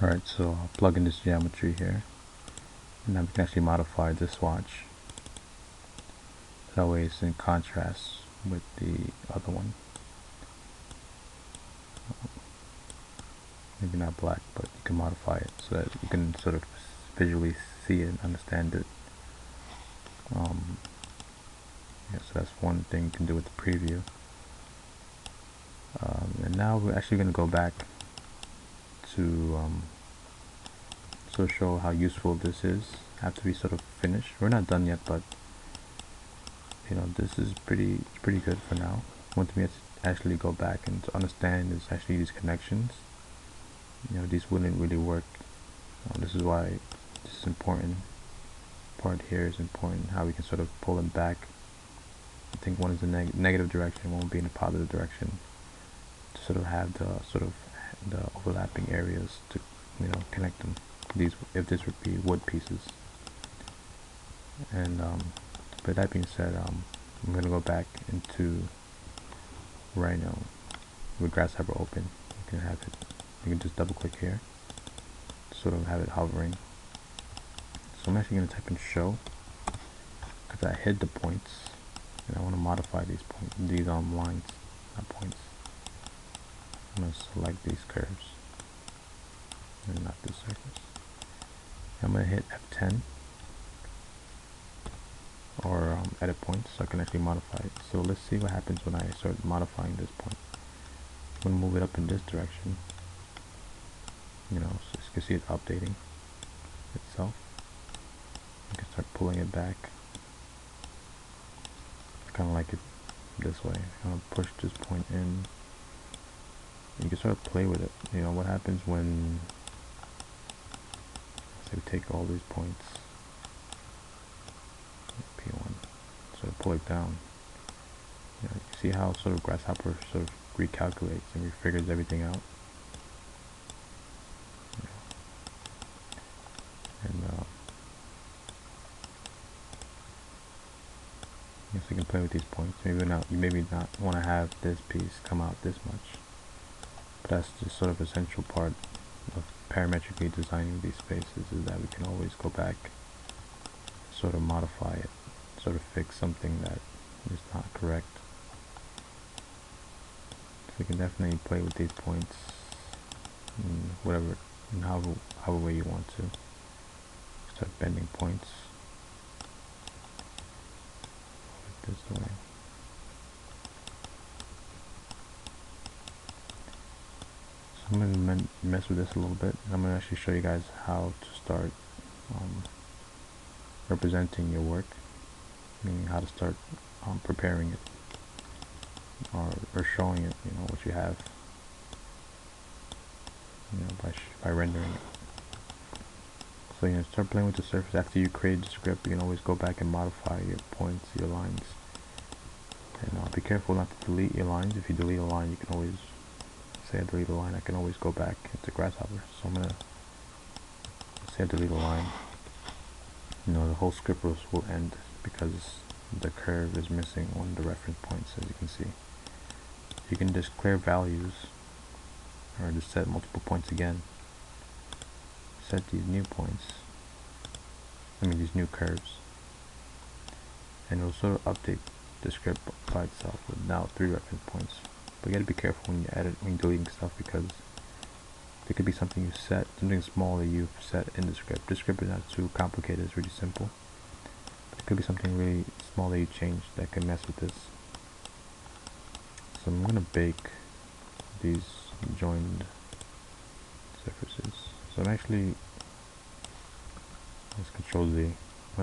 Alright, so I'll plug in this geometry here, and now we can actually modify this swatch. That way it's in contrast with the other one. Maybe not black, but you can modify it so that you can sort of visually see it and understand it. Yeah, so that's one thing you can do with the preview. And now we're actually going to go back to sort of show how useful this is after we sort of finish. We're not done yet, but you know, this is pretty good for now. Once we actually go back and to understand is actually these connections, you know, these wouldn't really work. This is why this is important. Part here is important, how we can sort of pull them back. I think one is in the negative direction, one will be in a positive direction, to sort of have the overlapping areas to, you know, connect them. These, if this would be wood pieces. And but that being said, I'm gonna go back into Rhino with Grasshopper open. You can have it. You can just double click here, sort of have it hovering. So I'm actually gonna type in show because I hid the points, and I want to modify these points. These lines, not points. I'm gonna select these curves and not this surface. I'm gonna hit F10 or edit points so I can actually modify it. So let's see what happens when I start modifying this point. I'm gonna move it up in this direction. You know, so you can see it updating itself. You can start pulling it back. I kind of like it this way. I'm gonna push this point in. You can sort of play with it. You know, what happens when, say we take all these points, P1, sort of pull it down. You know, you see how sort of Grasshopper sort of recalculates and refigures everything out. And yes, you can play with these points. Maybe not. You maybe not want to have this piece come out this much, but that's just sort of essential part of parametrically designing these spaces, is that we can always go back, sort of modify it, sort of fix something that is not correct. So you can definitely play with these points in whatever, in however way you want to. Start bending points this way. So I'm going to mess with this a little bit, and I'm going to actually show you guys how to start representing your work, meaning how to start preparing it or showing it, you know, what you have, you know, by rendering it. So, you know, start playing with the surface. After you create the script, you can always go back and modify your points, your lines. And be careful not to delete your lines. If you delete a line, you can always say I delete a line. I can always go back into Grasshopper. So I'm gonna say I delete a line. You know, the whole script will end because the curve is missing one of the reference points, as you can see. You can just declare values, or just set multiple points again. Set these new points, these new curves, and it'll sort of update the script by itself with now 3 reference points. But you gotta be careful when you edit, when you're deleting stuff, because there could be something you set, something small that you've set in the script. The script is not too complicated, it's really simple. But it could be something really small that you change that can mess with this. So I'm gonna bake these joined surfaces. So I'm actually, let's Control Z. I'm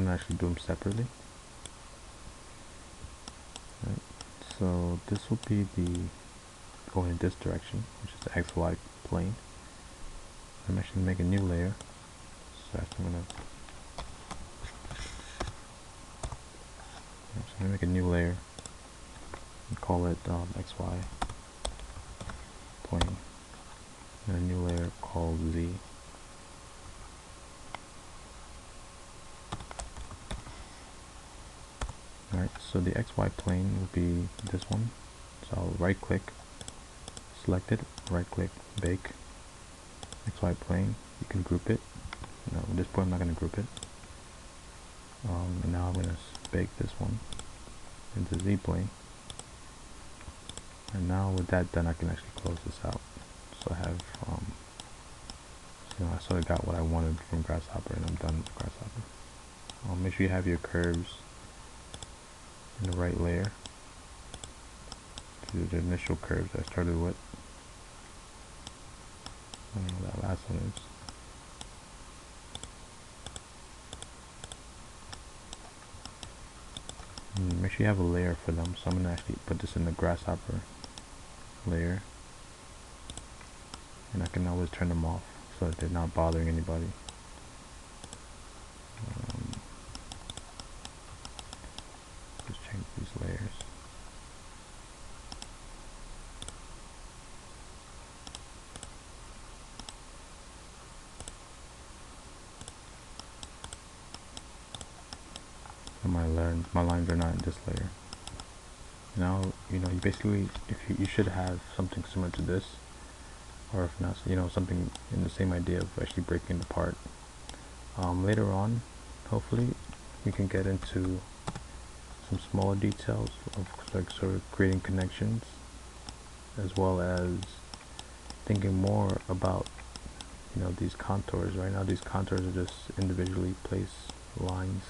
gonna actually do them separately. Right. So this will be the going in this direction, which is the XY plane. I'm actually gonna make a new layer. So I'm gonna make a new layer and call it XY plane, and a new layer called Z. Alright, so the XY plane will be this one. So I'll right click, select it, right click, bake, XY plane, you can group it. No, at this point I'm not going to group it. And now I'm going to bake this one into Z-plane. And now with that done, I can actually close this out. So I have, I sort of got what I wanted from Grasshopper, and I'm done with Grasshopper. Make sure you have your curves in the right layer. To the initial curves I started with. I don't know what that last one is. And make sure you have a layer for them. So I'm going to actually put this in the Grasshopper layer. And I can always turn them off so that they're not bothering anybody. Just change these layers. And my lines are not in this layer. Now, you basically, you should have something similar to this, or if not, something in the same idea of actually breaking it apart. Later on, hopefully, we can get into some smaller details of like sort of creating connections, as well as thinking more about these contours. Right now, these contours are just individually placed lines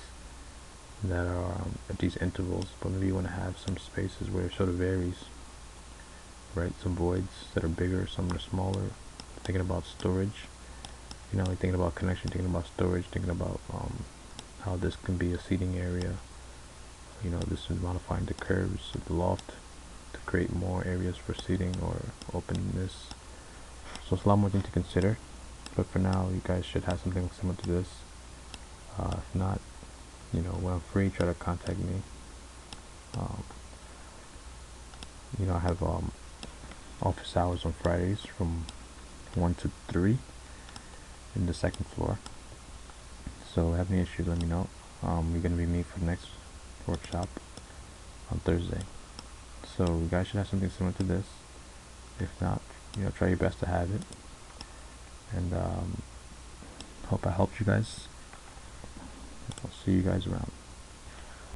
that are at these intervals, but maybe you want to have some spaces where it sort of varies, right? Some voids that are bigger, some are smaller. Thinking about storage, like thinking about connection, thinking about storage, thinking about how this can be a seating area. This is modifying the curves of the loft to create more areas for seating or openness. So it's a lot more things to consider, but for now you guys should have something similar to this. If not, when I'm free, try to contact me. I have office hours on Fridays from 1 to 3 in the second floor. So if you have any issues, let me know. You're going to be me for the next workshop on Thursday. So you guys should have something similar to this. If not, try your best to have it. And hope I helped you guys. I'll see you guys around.